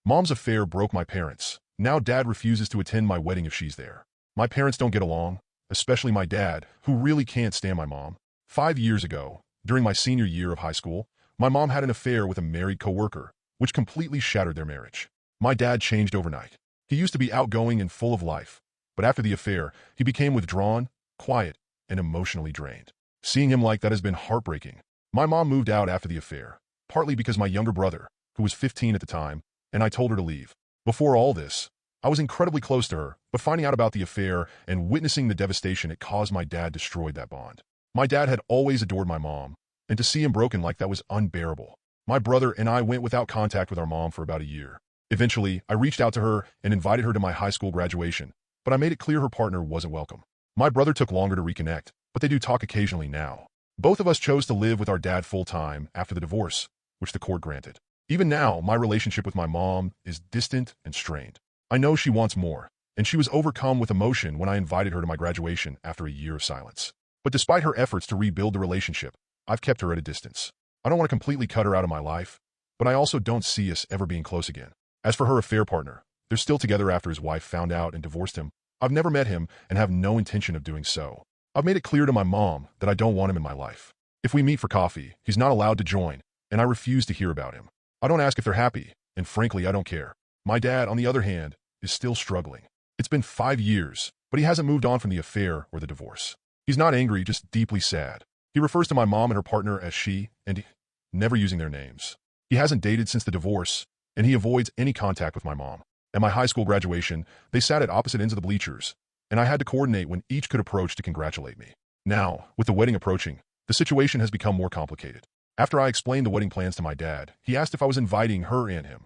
Mom's affair broke my parents. Now dad refuses to attend my wedding if she's there. My parents don't get along, especially my dad, who really can't stand my mom. 5 years ago, during my senior year of high school, my mom had an affair with a married coworker, which completely shattered their marriage. My dad changed overnight. He used to be outgoing and full of life, but after the affair, he became withdrawn, quiet, and emotionally drained. Seeing him like that has been heartbreaking. My mom moved out after the affair, partly because my younger brother, who was 15 at the time, and I told her to leave. Before all this, I was incredibly close to her, but finding out about the affair and witnessing the devastation it caused my dad destroyed that bond. My dad had always adored my mom, and to see him broken like that was unbearable. My brother and I went without contact with our mom for about a year. Eventually, I reached out to her and invited her to my high school graduation, but I made it clear her partner wasn't welcome. My brother took longer to reconnect, but they do talk occasionally now. Both of us chose to live with our dad full-time after the divorce, which the court granted. Even now, my relationship with my mom is distant and strained. I know she wants more, and she was overcome with emotion when I invited her to my graduation after a year of silence. But despite her efforts to rebuild the relationship, I've kept her at a distance. I don't want to completely cut her out of my life, but I also don't see us ever being close again. As for her affair partner, they're still together after his wife found out and divorced him. I've never met him and have no intention of doing so. I've made it clear to my mom that I don't want him in my life. If we meet for coffee, he's not allowed to join, and I refuse to hear about him. I don't ask if they're happy, and frankly, I don't care. My dad, on the other hand, is still struggling. It's been 5 years, but he hasn't moved on from the affair or the divorce. He's not angry, just deeply sad. He refers to my mom and her partner as she and he, never using their names. He hasn't dated since the divorce, and he avoids any contact with my mom. At my high school graduation, they sat at opposite ends of the bleachers, and I had to coordinate when each could approach to congratulate me. Now, with the wedding approaching, the situation has become more complicated. After I explained the wedding plans to my dad, he asked if I was inviting her and him.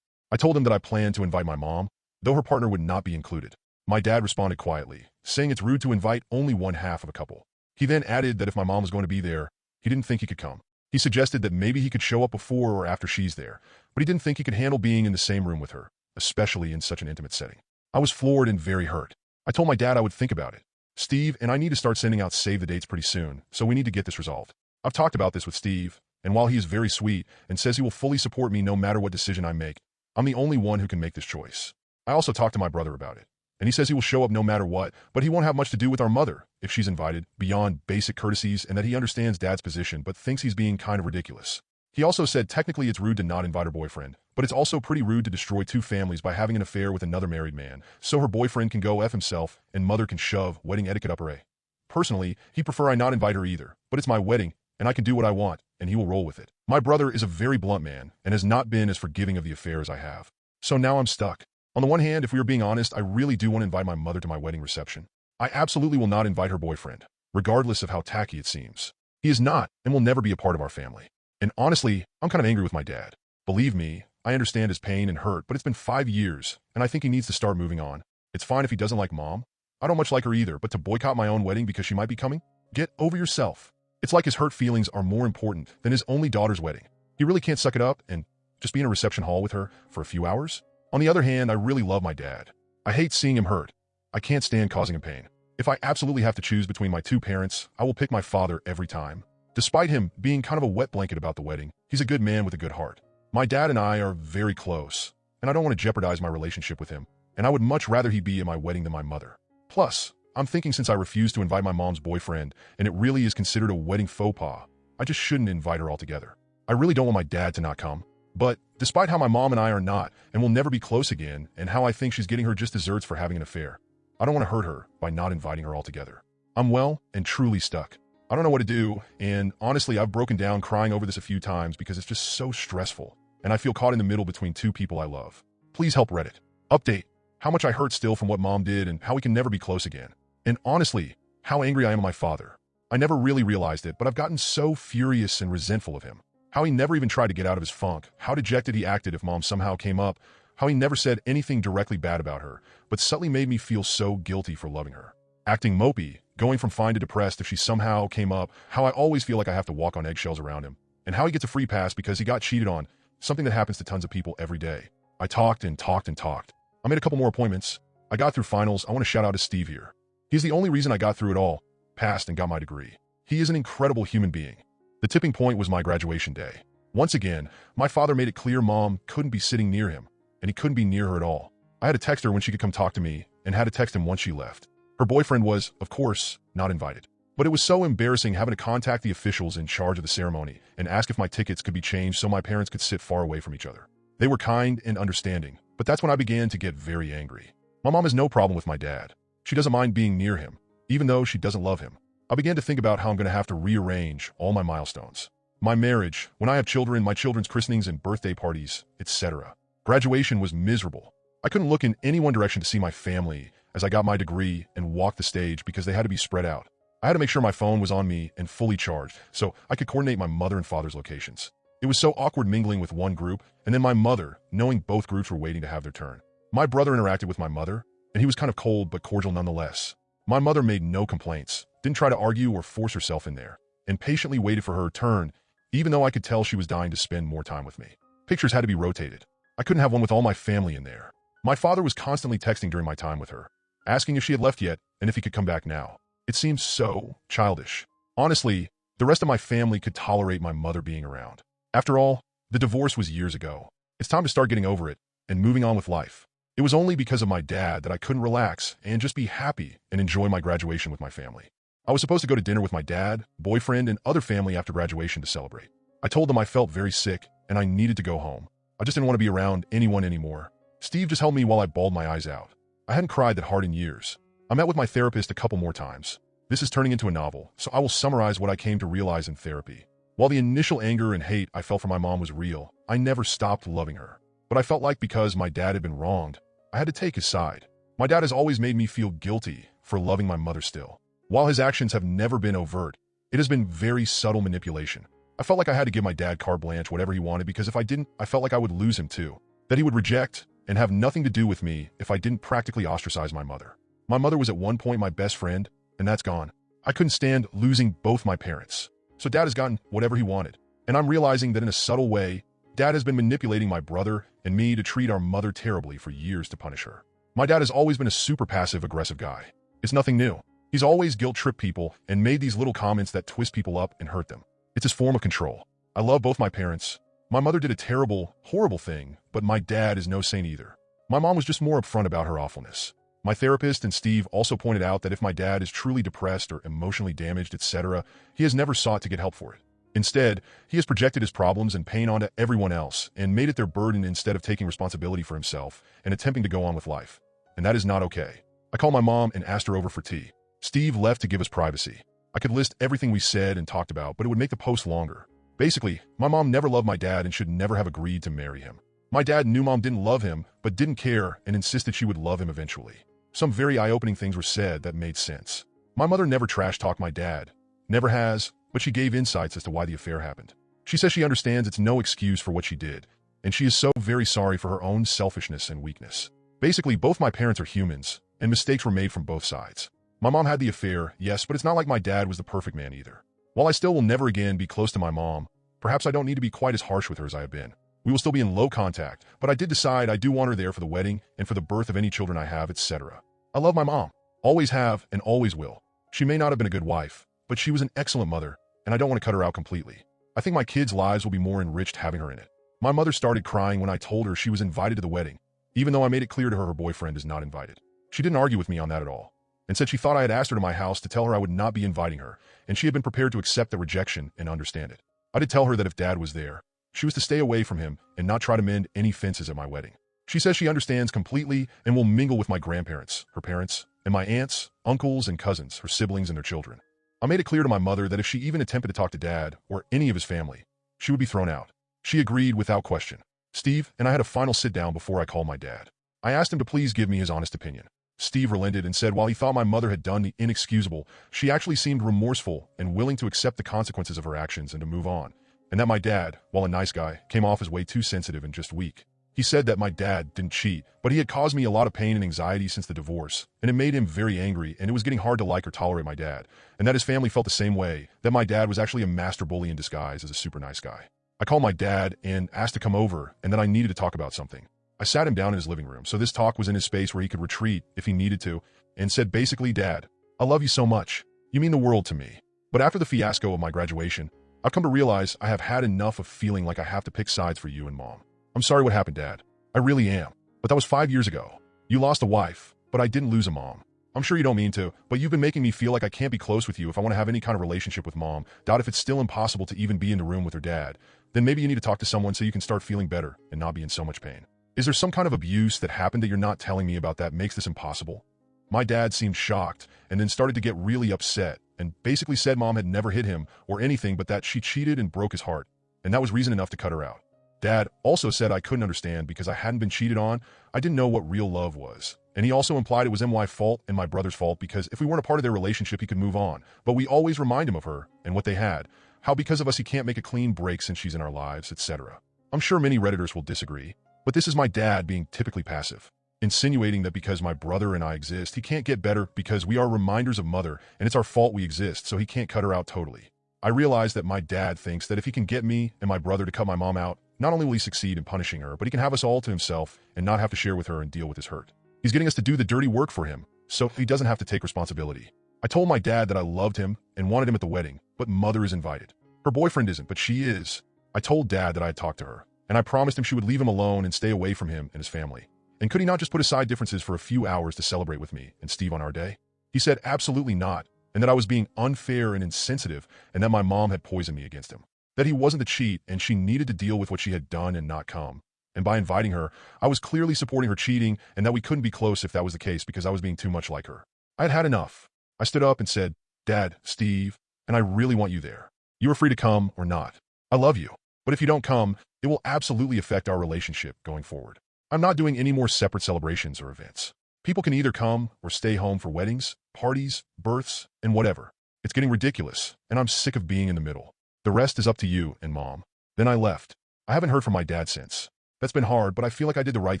I told him that I planned to invite my mom, though her partner would not be included. My dad responded quietly, saying it's rude to invite only one half of a couple. He then added that if my mom was going to be there, he didn't think he could come. He suggested that maybe he could show up before or after she's there, but he didn't think he could handle being in the same room with her, especially in such an intimate setting. I was floored and very hurt. I told my dad I would think about it. Steve and I need to start sending out save the dates pretty soon, so we need to get this resolved. I've talked about this with Steve, and while he is very sweet and says he will fully support me no matter what decision I make, I'm the only one who can make this choice. I also talked to my brother about it, and he says he will show up no matter what, but he won't have much to do with our mother if she's invited, beyond basic courtesies, and that he understands dad's position but thinks he's being kind of ridiculous. He also said technically it's rude to not invite her boyfriend, but it's also pretty rude to destroy two families by having an affair with another married man, so her boyfriend can go F himself and mother can shove wedding etiquette up her A. Personally, he'd prefer I not invite her either, but it's my wedding, and I can do what I want, and he will roll with it. My brother is a very blunt man and has not been as forgiving of the affair as I have. So now I'm stuck. On the one hand, if we are being honest, I really do want to invite my mother to my wedding reception. I absolutely will not invite her boyfriend, regardless of how tacky it seems. He is not and will never be a part of our family. And honestly, I'm kind of angry with my dad. Believe me, I understand his pain and hurt, but it's been 5 years, and I think he needs to start moving on. It's fine if he doesn't like mom. I don't much like her either, but to boycott my own wedding because she might be coming? Get over yourself. It's like his hurt feelings are more important than his only daughter's wedding. He really can't suck it up and just be in a reception hall with her for a few hours? On the other hand, I really love my dad. I hate seeing him hurt. I can't stand causing him pain. If I absolutely have to choose between my two parents, I will pick my father every time. Despite him being kind of a wet blanket about the wedding, he's a good man with a good heart. My dad and I are very close, and I don't want to jeopardize my relationship with him, and I would much rather he be at my wedding than my mother. Plus, I'm thinking since I refused to invite my mom's boyfriend, and it really is considered a wedding faux pas, I just shouldn't invite her altogether. I really don't want my dad to not come. But despite how my mom and I are not and will never be close again, and how I think she's getting her just desserts for having an affair, I don't want to hurt her by not inviting her altogether. I'm well and truly stuck. I don't know what to do, and honestly, I've broken down crying over this a few times because it's just so stressful, and I feel caught in the middle between two people I love. Please help Reddit. Update: how much I hurt still from what mom did and how we can never be close again. And honestly, how angry I am at my father. I never really realized it, but I've gotten so furious and resentful of him. How he never even tried to get out of his funk, how dejected he acted if mom somehow came up, how he never said anything directly bad about her, but subtly made me feel so guilty for loving her. Acting mopey, going from fine to depressed if she somehow came up, how I always feel like I have to walk on eggshells around him, and how he gets a free pass because he got cheated on, something that happens to tons of people every day. I talked and talked and talked. I made a couple more appointments. I got through finals. I want to shout out to Steve here. He's the only reason I got through it all, passed and got my degree. He is an incredible human being. The tipping point was my graduation day. Once again, my father made it clear mom couldn't be sitting near him, and he couldn't be near her at all. I had to text her when she could come talk to me, and had to text him once she left. Her boyfriend was, of course, not invited. But it was so embarrassing having to contact the officials in charge of the ceremony and ask if my tickets could be changed so my parents could sit far away from each other. They were kind and understanding, but that's when I began to get very angry. My mom has no problem with my dad. She doesn't mind being near him, even though she doesn't love him. I began to think about how I'm going to have to rearrange all my milestones. My marriage, when I have children, my children's christenings and birthday parties, etc. Graduation was miserable. I couldn't look in any one direction to see my family as I got my degree and walked the stage because they had to be spread out. I had to make sure my phone was on me and fully charged so I could coordinate my mother and father's locations. It was so awkward mingling with one group and then my mother, knowing both groups were waiting to have their turn. My brother interacted with my mother, and he was kind of cold but cordial nonetheless. My mother made no complaints, didn't try to argue or force herself in there, and patiently waited for her turn, even though I could tell she was dying to spend more time with me. Pictures had to be rotated. I couldn't have one with all my family in there. My father was constantly texting during my time with her, asking if she had left yet and if he could come back now. It seemed so childish. Honestly, the rest of my family could tolerate my mother being around. After all, the divorce was years ago. It's time to start getting over it and moving on with life. It was only because of my dad that I couldn't relax and just be happy and enjoy my graduation with my family. I was supposed to go to dinner with my dad, boyfriend, and other family after graduation to celebrate. I told them I felt very sick and I needed to go home. I just didn't want to be around anyone anymore. Steve just held me while I bawled my eyes out. I hadn't cried that hard in years. I met with my therapist a couple more times. This is turning into a novel, so I will summarize what I came to realize in therapy. While the initial anger and hate I felt for my mom was real, I never stopped loving her. But I felt like because my dad had been wronged, I had to take his side. My dad has always made me feel guilty for loving my mother still. While his actions have never been overt, it has been very subtle manipulation. I felt like I had to give my dad carte blanche whatever he wanted because if I didn't, I felt like I would lose him too. That he would reject and have nothing to do with me if I didn't practically ostracize my mother. My mother was at one point my best friend, and that's gone. I couldn't stand losing both my parents. So dad has gotten whatever he wanted. And I'm realizing that in a subtle way, dad has been manipulating my brother and me to treat our mother terribly for years to punish her. My dad has always been a super passive-aggressive guy. It's nothing new. He's always guilt-tripped people and made these little comments that twist people up and hurt them. It's his form of control. I love both my parents. My mother did a terrible, horrible thing, but my dad is no saint either. My mom was just more upfront about her awfulness. My therapist and Steve also pointed out that if my dad is truly depressed or emotionally damaged, etc., he has never sought to get help for it. Instead, he has projected his problems and pain onto everyone else and made it their burden instead of taking responsibility for himself and attempting to go on with life. And that is not okay. I called my mom and asked her over for tea. Steve left to give us privacy. I could list everything we said and talked about, but it would make the post longer. Basically, my mom never loved my dad and should never have agreed to marry him. My dad knew mom didn't love him, but didn't care and insisted she would love him eventually. Some very eye-opening things were said that made sense. My mother never trash-talked my dad. Never has, but she gave insights as to why the affair happened. She says she understands it's no excuse for what she did, and she is so very sorry for her own selfishness and weakness. Basically, both my parents are humans, and mistakes were made from both sides. My mom had the affair, yes, but it's not like my dad was the perfect man either. While I still will never again be close to my mom, perhaps I don't need to be quite as harsh with her as I have been. We will still be in low contact, but I did decide I do want her there for the wedding and for the birth of any children I have, etc. I love my mom. Always have and always will. She may not have been a good wife, but she was an excellent mother, and I don't want to cut her out completely. I think my kids' lives will be more enriched having her in it. My mother started crying when I told her she was invited to the wedding, even though I made it clear to her her boyfriend is not invited. She didn't argue with me on that at all, and said she thought I had asked her to my house to tell her I would not be inviting her, and she had been prepared to accept the rejection and understand it. I did tell her that if Dad was there, she was to stay away from him and not try to mend any fences at my wedding. She says she understands completely and will mingle with my grandparents, her parents, and my aunts, uncles, and cousins, her siblings and their children. I made it clear to my mother that if she even attempted to talk to Dad or any of his family, she would be thrown out. She agreed without question. Steve and I had a final sit-down before I called my dad. I asked him to please give me his honest opinion. Steve relented and said while he thought my mother had done the inexcusable, she actually seemed remorseful and willing to accept the consequences of her actions and to move on, and that my dad, while a nice guy, came off as way too sensitive and just weak. He said that my dad didn't cheat, but he had caused me a lot of pain and anxiety since the divorce, and it made him very angry, and it was getting hard to like or tolerate my dad, and that his family felt the same way, that my dad was actually a master bully in disguise as a super nice guy. I called my dad and asked to come over, and that I needed to talk about something. I sat him down in his living room, so this talk was in his space where he could retreat if he needed to, and said basically, Dad, I love you so much. You mean the world to me. But after the fiasco of my graduation, I've come to realize I have had enough of feeling like I have to pick sides for you and Mom. I'm sorry what happened, Dad. I really am. But that was 5 years ago. You lost a wife, but I didn't lose a mom. I'm sure you don't mean to, but you've been making me feel like I can't be close with you if I want to have any kind of relationship with mom. Doubt if it's still impossible to even be in the room with her dad. Then maybe you need to talk to someone so you can start feeling better and not be in so much pain. Is there some kind of abuse that happened that you're not telling me about that makes this impossible? My dad seemed shocked and then started to get really upset and basically said mom had never hit him or anything but that she cheated and broke his heart. And that was reason enough to cut her out. Dad also said I couldn't understand because I hadn't been cheated on. I didn't know what real love was. And he also implied it was MY's fault and my brother's fault because if we weren't a part of their relationship, he could move on. But we always remind him of her and what they had. How because of us he can't make a clean break since she's in our lives, etc. I'm sure many Redditors will disagree, but this is my dad being typically passive, insinuating that because my brother and I exist, he can't get better because we are reminders of mother and it's our fault we exist, so he can't cut her out totally. I realize that my dad thinks that if he can get me and my brother to cut my mom out, not only will he succeed in punishing her, but he can have us all to himself and not have to share with her and deal with his hurt. He's getting us to do the dirty work for him, so he doesn't have to take responsibility. I told my dad that I loved him and wanted him at the wedding, but mother is invited. Her boyfriend isn't, but she is. I told dad that I had talked to her, and I promised him she would leave him alone and stay away from him and his family. And could he not just put aside differences for a few hours to celebrate with me and Steve on our day? He said absolutely not, and that I was being unfair and insensitive, and that my mom had poisoned me against him. That he wasn't the cheat, and she needed to deal with what she had done and not come. And by inviting her, I was clearly supporting her cheating, and that we couldn't be close if that was the case because I was being too much like her. I had had enough. I stood up and said, Dad, Steve, and I really want you there. You are free to come or not. I love you. But if you don't come, it will absolutely affect our relationship going forward. I'm not doing any more separate celebrations or events. People can either come or stay home for weddings, parties, births, and whatever. It's getting ridiculous, and I'm sick of being in the middle. The rest is up to you and mom. Then I left. I haven't heard from my dad since. That's been hard, but I feel like I did the right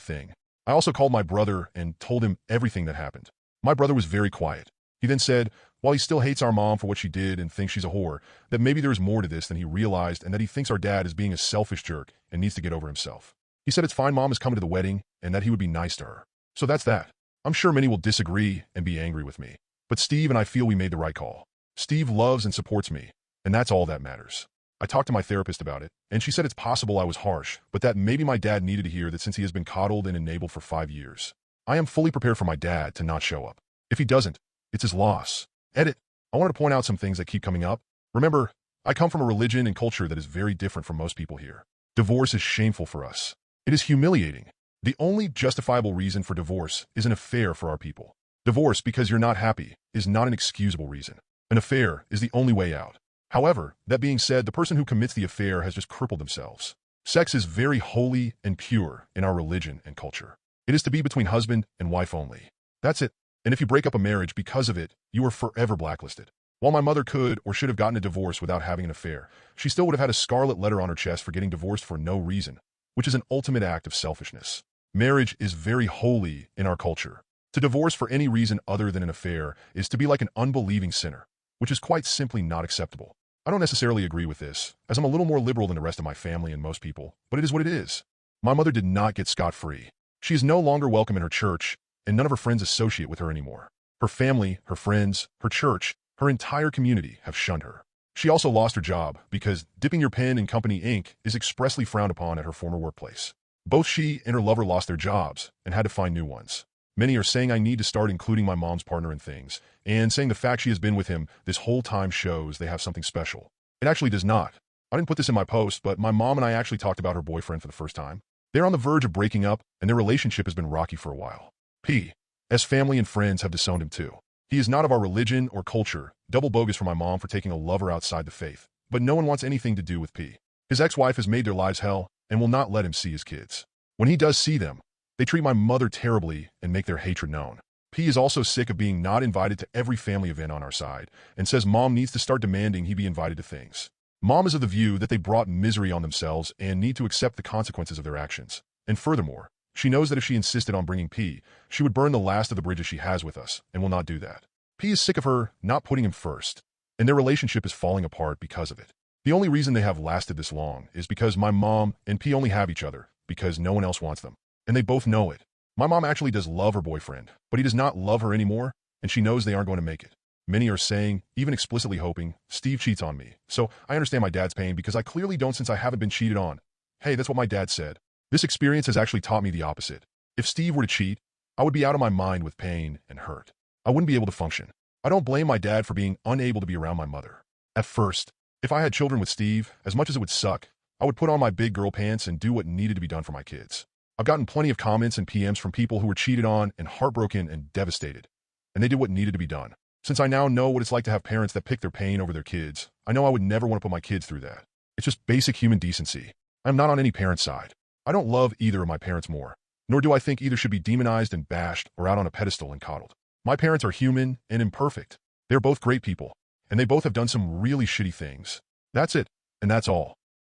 thing. I also called my brother and told him everything that happened. My brother was very quiet. He then said, while he still hates our mom for what she did and thinks she's a whore, that maybe there is more to this than he realized and that he thinks our dad is being a selfish jerk and needs to get over himself. He said it's fine mom is coming to the wedding and that he would be nice to her. So that's that. I'm sure many will disagree and be angry with me. But Steve and I feel we made the right call. Steve loves and supports me, and that's all that matters. I talked to my therapist about it, and she said it's possible I was harsh, but that maybe my dad needed to hear that since he has been coddled and enabled for 5 years. I am fully prepared for my dad to not show up. If he doesn't, it's his loss. Edit. I wanted to point out some things that keep coming up. Remember, I come from a religion and culture that is very different from most people here. Divorce is shameful for us. It is humiliating. The only justifiable reason for divorce is an affair for our people. Divorce because you're not happy is not an excusable reason. An affair is the only way out. However, that being said, the person who commits the affair has just crippled themselves. Sex is very holy and pure in our religion and culture. It is to be between husband and wife only. That's it. And if you break up a marriage because of it, you are forever blacklisted. While my mother could or should have gotten a divorce without having an affair, she still would have had a scarlet letter on her chest for getting divorced for no reason, which is an ultimate act of selfishness. Marriage is very holy in our culture. To divorce for any reason other than an affair is to be like an unbelieving sinner, which is quite simply not acceptable. I don't necessarily agree with this, as I'm a little more liberal than the rest of my family and most people, but it is what it is. My mother did not get scot-free. She is no longer welcome in her church, and none of her friends associate with her anymore. Her family, her friends, her church, her entire community have shunned her. She also lost her job because dipping your pen in company ink is expressly frowned upon at her former workplace. Both she and her lover lost their jobs and had to find new ones. Many are saying I need to start including my mom's partner in things, and saying the fact she has been with him this whole time shows they have something special. It actually does not. I didn't put this in my post, but my mom and I actually talked about her boyfriend for the first time. They're on the verge of breaking up, and their relationship has been rocky for a while. P.S. family and friends have disowned him too. He is not of our religion or culture, double bogus for my mom for taking a lover outside the faith, but no one wants anything to do with P. His ex-wife has made their lives hell and will not let him see his kids. When he does see them, they treat my mother terribly and make their hatred known. P is also sick of being not invited to every family event on our side and says mom needs to start demanding he be invited to things. Mom is of the view that they brought misery on themselves and need to accept the consequences of their actions. And furthermore, she knows that if she insisted on bringing P, she would burn the last of the bridges she has with us and will not do that. P is sick of her not putting him first, and their relationship is falling apart because of it. The only reason they have lasted this long is because my mom and P only have each other because no one else wants them. And they both know it. My mom actually does love her boyfriend, but he does not love her anymore, and she knows they aren't going to make it. Many are saying, even explicitly hoping, Steve cheats on me. So I understand my dad's pain because I clearly don't since I haven't been cheated on. Hey, that's what my dad said. This experience has actually taught me the opposite. If Steve were to cheat, I would be out of my mind with pain and hurt. I wouldn't be able to function. I don't blame my dad for being unable to be around my mother. At first, if I had children with Steve, as much as it would suck, I would put on my big girl pants and do what needed to be done for my kids. I've gotten plenty of comments and PMs from people who were cheated on and heartbroken and devastated, and they did what needed to be done. Since I now know what it's like to have parents that pick their pain over their kids, I know I would never want to put my kids through that. It's just basic human decency. I'm not on any parent's side. I don't love either of my parents more, nor do I think either should be demonized and bashed or out on a pedestal and coddled. My parents are human and imperfect. They're both great people, and they both have done some really shitty things. That's it, and that's all.